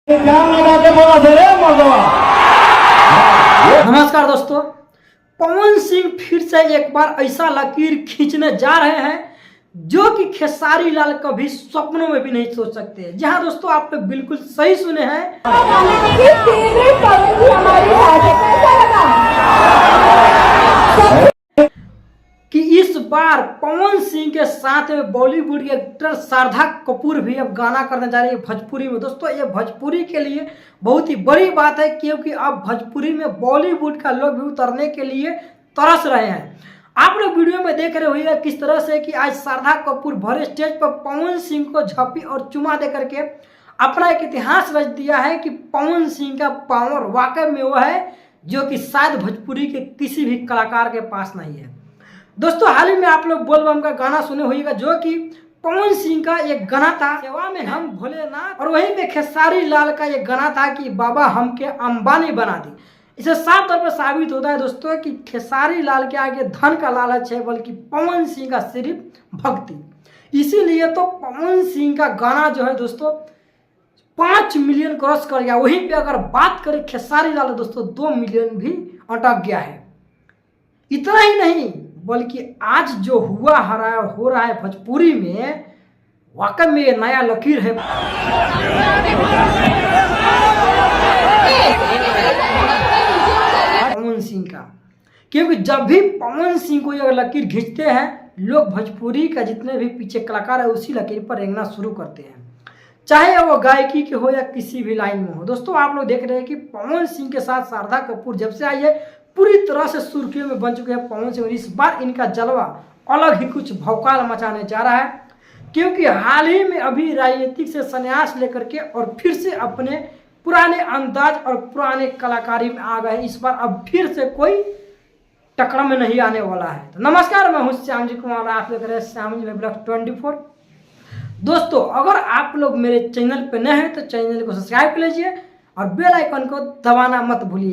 नमस्कार दोस्तों, पवन सिंह फिर से एक बार ऐसा लकीर खींचने जा रहे हैं जो कि खेसारी लाल कभी सपनों में भी नहीं सोच सकते। जी हाँ दोस्तों, आप लोग बिल्कुल सही सुने हैं। कि इस बार पवन सिंह के साथ में बॉलीवुड की एक्टर श्रद्धा कपूर भी अब गाना करने जा रही है भोजपुरी में। दोस्तों, ये भोजपुरी के लिए बहुत ही बड़ी बात है क्योंकि अब भोजपुरी में बॉलीवुड का लोग भी उतरने के लिए तरस रहे हैं। आप लोग वीडियो में देख रहे होइए किस तरह से कि आज श्रद्धा कपूर भरे स्टेज पर पवन सिंह को झपी और चुमा दे करके अपना एक इतिहास रच दिया है कि पवन सिंह का पावर वाकई में वो है जो कि शायद भोजपुरी के किसी भी कलाकार के पास नहीं है। दोस्तों, हाल ही में आप लोग बोल बम का गाना सुने होइएगा जो कि पवन सिंह का एक गाना था, सेवा में हम भोलेनाथ, और वहीं पे खेसारी लाल का एक गाना था कि बाबा हमके अंबानी बना दी। इसे साफ तौर पर साबित होता है दोस्तों कि खेसारी लाल के आगे धन का लालच है, बल्कि पवन सिंह का सिर्फ भक्ति। इसीलिए तो पवन सिंह का गाना जो है दोस्तों 5 मिलियन क्रॉस कर गया। वहीं पे अगर बात करें खेसारी लाल दोस्तों 2 मिलियन भी अटक गया है। इतना ही नहीं बल्कि आज जो हो रहा है भोजपुरी में, वाकई में ये नया लकीर है पवन सिंह का। क्योंकि जब भी पवन सिंह को ये लकीर खींचते हैं, लोग भोजपुरी का जितने भी पीछे कलाकार है उसी लकीर पर रेंगना शुरू करते हैं, चाहे वो गायकी के हो या किसी भी लाइन में हो। दोस्तों, आप लोग देख रहे हैं कि पवन सिंह के साथ श्रद्धा कपूर जब से आई है पूरी तरह से सुर्खियों में बन चुके हैं पवन सिंह, और इस बार इनका जलवा अलग ही कुछ भौकाल मचाने जा रहा है। क्योंकि हाल ही में अभी राजनीतिक से संन्यास लेकर के और फिर से अपने पुराने अंदाज और पुराने कलाकारी में आ गए। इस बार अब फिर से कोई टक्कर में नहीं आने वाला है। तो नमस्कार, मैं हूं श्याम जी कुमार, आप देख रहे हैं श्याम जी ब्लॉग 24। दोस्तों, अगर आप लोग मेरे चैनल पर नए हैं तो चैनल को सब्सक्राइब कर लीजिए और बेल आइकन को दबाना मत भूलिए।